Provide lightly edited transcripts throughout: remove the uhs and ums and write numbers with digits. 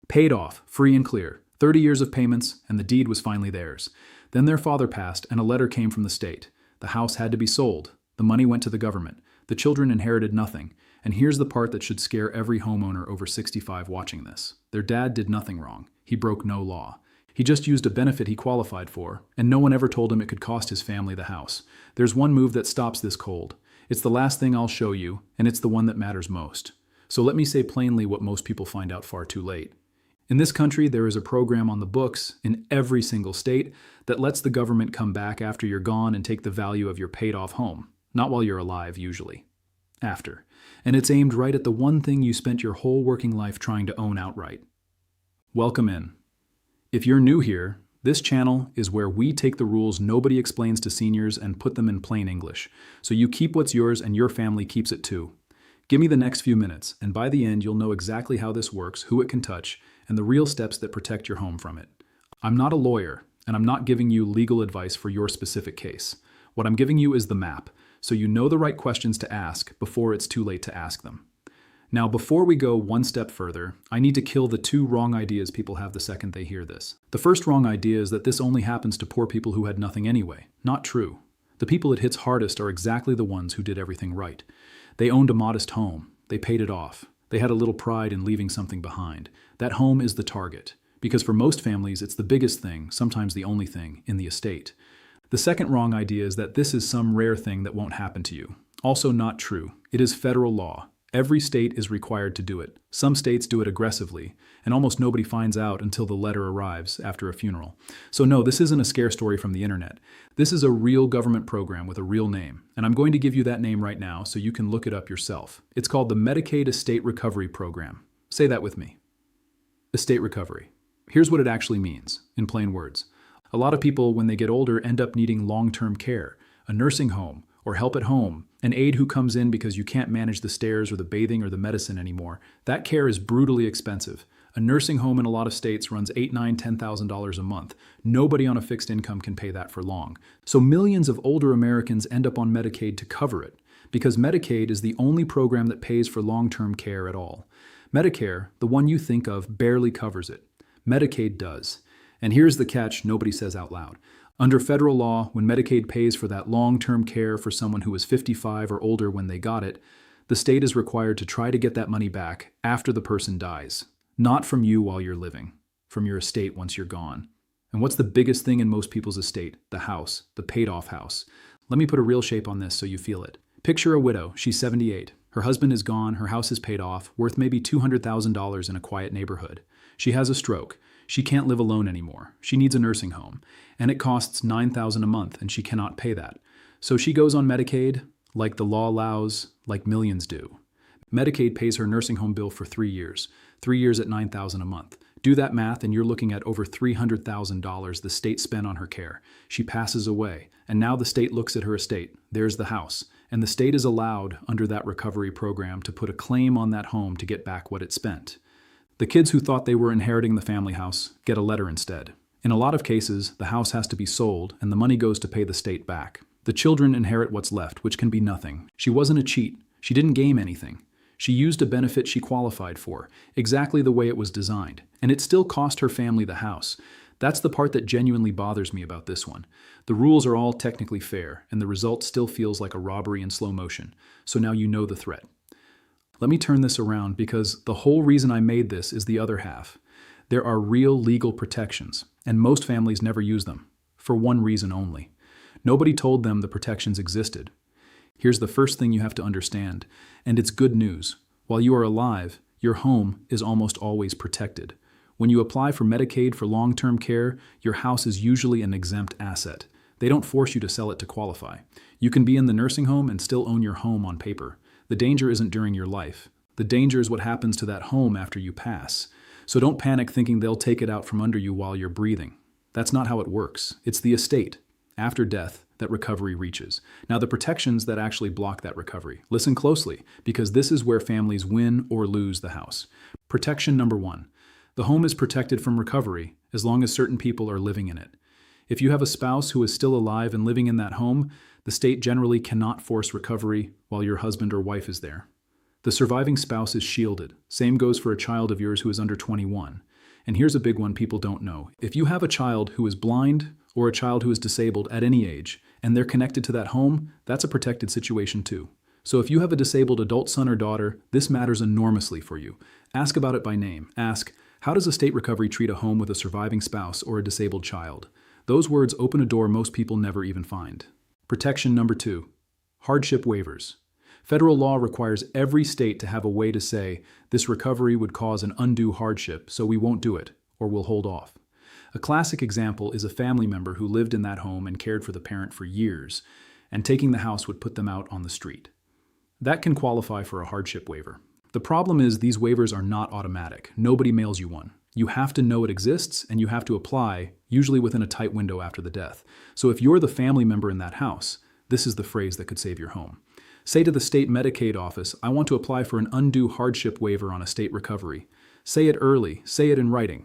Paid off, free and clear. 30 years of payments, and the deed was finally theirs. Then their father passed, and a letter came from the state. The house had to be sold. The money went to the government. The children inherited nothing. And here's the part that should scare every homeowner over 65 watching this. Their dad did nothing wrong. He broke no law. He just used a benefit he qualified for, and no one ever told him it could cost his family the house. There's one move that stops this cold. It's the last thing I'll show you, and it's the one that matters most. So let me say plainly what most people find out far too late. In this country, there is a program on the books in every single state that lets the government come back after you're gone and take the value of your paid-off home. Not while you're alive, usually. After. And it's aimed right at the one thing you spent your whole working life trying to own outright. Welcome in. If you're new here, this channel is where we take the rules nobody explains to seniors and put them in plain English. So you keep what's yours and your family keeps it too. Give me the next few minutes, and by the end you'll know exactly how this works, who it can touch, and the real steps that protect your home from it. I'm not a lawyer, and I'm not giving you legal advice for your specific case. What I'm giving you is the map, so you know the right questions to ask before it's too late to ask them. Now, before we go one step further, I need to kill the two wrong ideas people have the second they hear this. The first wrong idea is that this only happens to poor people who had nothing anyway. Not true. The people it hits hardest are exactly the ones who did everything right. They owned a modest home. They paid it off. They had a little pride in leaving something behind. That home is the target, because for most families, it's the biggest thing, sometimes the only thing, in the estate. The second wrong idea is that this is some rare thing that won't happen to you. Also not true. It is federal law. Every state is required to do it. Some states do it aggressively, and almost nobody finds out until the letter arrives after a funeral. So no, this isn't a scare story from the internet. This is a real government program with a real name, and I'm going to give you that name right now so you can look it up yourself. It's called the Medicaid Estate Recovery Program. Say that with me. Estate recovery. Here's what it actually means, in plain words. A lot of people, when they get older, end up needing long-term care, a nursing home, or help at home, an aide who comes in because you can't manage the stairs or the bathing or the medicine anymore. That care is brutally expensive. A nursing home in a lot of states runs $8,000, $9,000, $10,000 a month. Nobody on a fixed income can pay that for long. So millions of older Americans end up on Medicaid to cover it, because Medicaid is the only program that pays for long-term care at all. Medicare, the one you think of, barely covers it. Medicaid does. And here's the catch nobody says out loud. Under federal law, when Medicaid pays for that long-term care for someone who was 55 or older when they got it, the state is required to try to get that money back after the person dies. Not from you while you're living, from your estate once you're gone. And what's the biggest thing in most people's estate? The house, the paid-off house. Let me put a real shape on this so you feel it. Picture a widow. She's 78. Her husband is gone, her house is paid off, worth maybe $200,000 in a quiet neighborhood. She has a stroke. She can't live alone anymore. She needs a nursing home. And it costs $9,000 a month, and she cannot pay that. So she goes on Medicaid, like the law allows, like millions do. Medicaid pays her nursing home bill for 3 years. 3 years at $9,000 a month. Do that math, and you're looking at over $300,000 the state spent on her care. She passes away, and now the state looks at her estate. There's the house. And the state is allowed, under that recovery program, to put a claim on that home to get back what it spent. The kids who thought they were inheriting the family house get a letter instead. In a lot of cases, the house has to be sold, and the money goes to pay the state back. The children inherit what's left, which can be nothing. She wasn't a cheat. She didn't game anything. She used a benefit she qualified for, exactly the way it was designed, and it still cost her family the house. That's the part that genuinely bothers me about this one. The rules are all technically fair, and the result still feels like a robbery in slow motion. So now you know the threat. Let me turn this around, because the whole reason I made this is the other half. There are real legal protections, and most families never use them, for one reason only. Nobody told them the protections existed. Here's the first thing you have to understand, and it's good news. While you are alive, your home is almost always protected. When you apply for Medicaid for long-term care, your house is usually an exempt asset. They don't force you to sell it to qualify. You can be in the nursing home and still own your home on paper. The danger isn't during your life. The danger is what happens to that home after you pass. So don't panic thinking they'll take it out from under you while you're breathing. That's not how it works. It's the estate, after death, that recovery reaches. Now, the protections that actually block that recovery. Listen closely, because this is where families win or lose the house. Protection number 1. The home is protected from recovery as long as certain people are living in it. If you have a spouse who is still alive and living in that home, the state generally cannot force recovery while your husband or wife is there. The surviving spouse is shielded. Same goes for a child of yours who is under 21. And here's a big one people don't know. If you have a child who is blind or a child who is disabled at any age, and they're connected to that home, that's a protected situation too. So if you have a disabled adult son or daughter, this matters enormously for you. Ask about it by name. Ask, how does estate recovery treat a home with a surviving spouse or a disabled child? Those words open a door most people never even find. Protection number 2, hardship waivers. Federal law requires every state to have a way to say, this recovery would cause an undue hardship, so we won't do it, or we'll hold off. A classic example is a family member who lived in that home and cared for the parent for years, and taking the house would put them out on the street. That can qualify for a hardship waiver. The problem is these waivers are not automatic. Nobody mails you one. You have to know it exists, and you have to apply, usually within a tight window after the death. So if you're the family member in that house, this is the phrase that could save your home. Say to the state Medicaid office, I want to apply for an undue hardship waiver on estate recovery. Say it early, say it in writing.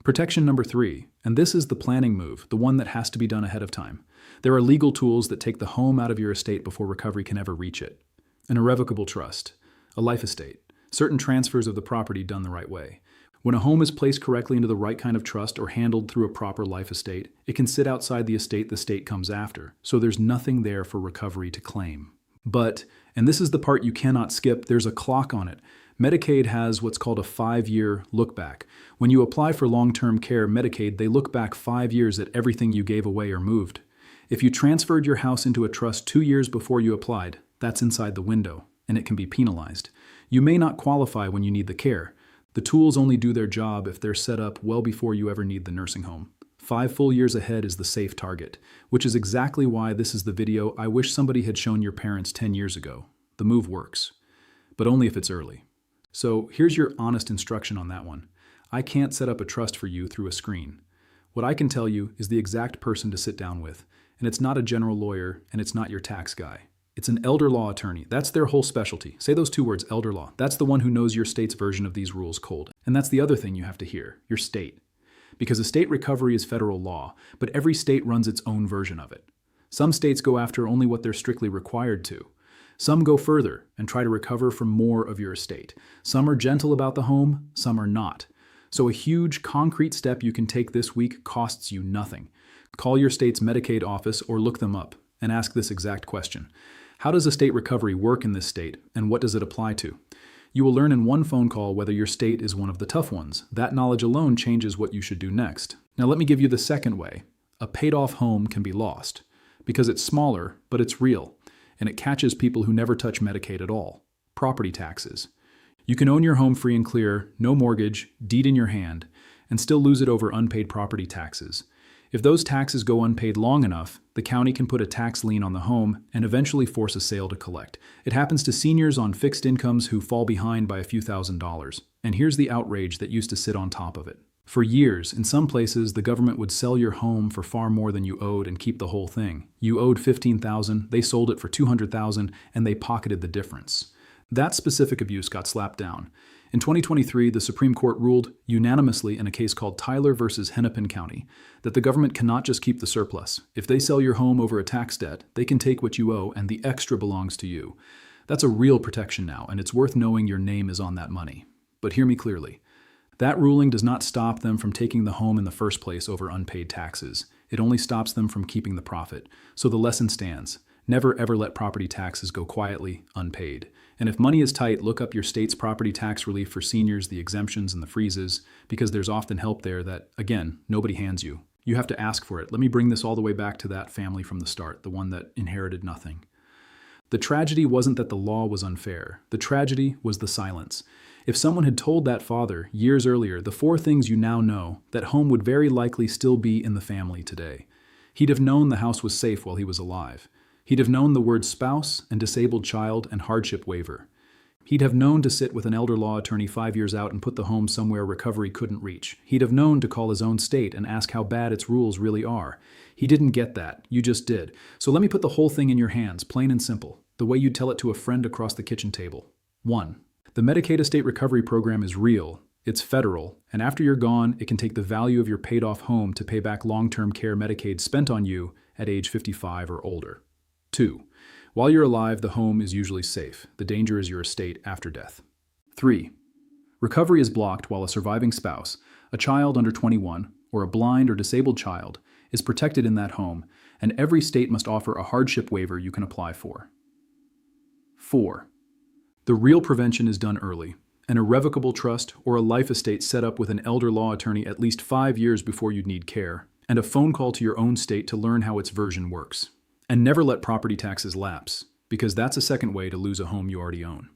Protection number 3, and this is the planning move, the one that has to be done ahead of time. There are legal tools that take the home out of your estate before recovery can ever reach it. An irrevocable trust, a life estate, certain transfers of the property done the right way. When a home is placed correctly into the right kind of trust or handled through a proper life estate, it can sit outside the estate the state comes after, so there's nothing there for recovery to claim. But, and this is the part you cannot skip, there's a clock on it. Medicaid has what's called a 5-year look back. When you apply for long-term care Medicaid, they look back 5 years at everything you gave away or moved. If you transferred your house into a trust 2 years before you applied, that's inside the window, and it can be penalized. You may not qualify when you need the care. The tools only do their job if they're set up well before you ever need the nursing home. 5 full years ahead is the safe target, which is exactly why this is the video I wish somebody had shown your parents 10 years ago. The move works, but only if it's early. So here's your honest instruction on that one. I can't set up a trust for you through a screen. What I can tell you is the exact person to sit down with, and it's not a general lawyer, and it's not your tax guy. It's an elder law attorney. That's their whole specialty. Say those 2 words, elder law. That's the one who knows your state's version of these rules cold. And that's the other thing you have to hear, your state. Because estate recovery is federal law, but every state runs its own version of it. Some states go after only what they're strictly required to. Some go further and try to recover from more of your estate. Some are gentle about the home, some are not. So a huge, concrete step you can take this week costs you nothing. Call your state's Medicaid office or look them up and ask this exact question. How does estate recovery work in this state, and what does it apply to? You will learn in one phone call whether your state is one of the tough ones. That knowledge alone changes what you should do next. Now let me give you the second way. A paid-off home can be lost, because it's smaller, but it's real, and it catches people who never touch Medicaid at all. Property taxes. You can own your home free and clear, no mortgage, deed in your hand, and still lose it over unpaid property taxes. If those taxes go unpaid long enough, the county can put a tax lien on the home and eventually force a sale to collect. It happens to seniors on fixed incomes who fall behind by a few $1,000s. And here's the outrage that used to sit on top of it. For years, in some places, the government would sell your home for far more than you owed and keep the whole thing. You owed $15,000, they sold it for $200,000, and they pocketed the difference. That specific abuse got slapped down. In 2023, the Supreme Court ruled unanimously in a case called Tyler versus Hennepin County that the government cannot just keep the surplus. If they sell your home over a tax debt, they can take what you owe and the extra belongs to you. That's a real protection now, and it's worth knowing your name is on that money. But hear me clearly. That ruling does not stop them from taking the home in the first place over unpaid taxes. It only stops them from keeping the profit. So the lesson stands. Never ever let property taxes go quietly, unpaid. And if money is tight, look up your state's property tax relief for seniors, the exemptions and the freezes, because there's often help there that, again, nobody hands you. You have to ask for it. Let me bring this all the way back to that family from the start, the one that inherited nothing. The tragedy wasn't that the law was unfair. The tragedy was the silence. If someone had told that father years earlier the 4 things you now know, that home would very likely still be in the family today. He'd have known the house was safe while he was alive. He'd have known the words spouse and disabled child and hardship waiver. He'd have known to sit with an elder law attorney 5 years out and put the home somewhere recovery couldn't reach. He'd have known to call his own state and ask how bad its rules really are. He didn't get that. You just did. So let me put the whole thing in your hands, plain and simple, the way you'd tell it to a friend across the kitchen table. 1. The Medicaid Estate Recovery Program is real. It's federal, and after you're gone, it can take the value of your paid-off home to pay back long-term care Medicaid spent on you at age 55 or older. 2. While you're alive, the home is usually safe. The danger is your estate after death. 3. Recovery is blocked while a surviving spouse, A child under 21, or a blind or disabled child, is protected in that home, and every state must offer a hardship waiver you can apply for. 4. The real prevention is done early. An irrevocable trust or a life estate set up with an elder law attorney at least 5 years before you'd need care, and a phone call to your own state to learn how its version works. And never let property taxes lapse, because that's a second way to lose a home you already own.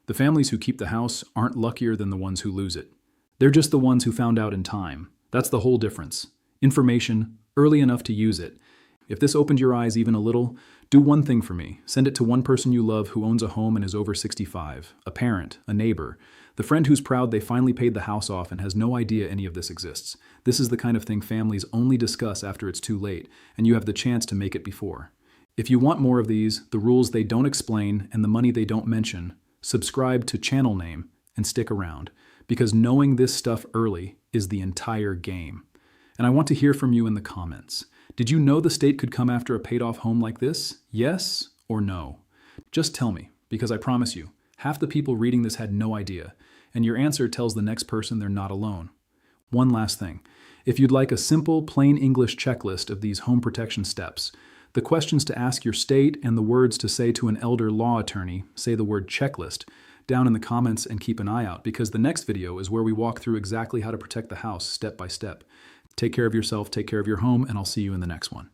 The families who keep the house aren't luckier than the ones who lose it. They're just the ones who found out in time. That's the whole difference. Information, early enough to use it. If this opened your eyes even a little, do one thing for me. Send it to one person you love who owns a home and is over 65, a parent, a neighbor, the friend who's proud they finally paid the house off and has no idea any of this exists. This is the kind of thing families only discuss after it's too late, and you have the chance to make it before. If you want more of these, the rules they don't explain and the money they don't mention, subscribe to channel name and stick around, because knowing this stuff early is the entire game. And I want to hear from you in the comments. Did you know the state could come after a paid-off home like this? Yes or no? Just tell me, because I promise you, half the people reading this had no idea, and your answer tells the next person they're not alone. One last thing. If you'd like a simple, plain English checklist of these home protection steps, the questions to ask your state and the words to say to an elder law attorney, say the word checklist, down in the comments and keep an eye out, because the next video is where we walk through exactly how to protect the house step by step. Take care of yourself, take care of your home, and I'll see you in the next one.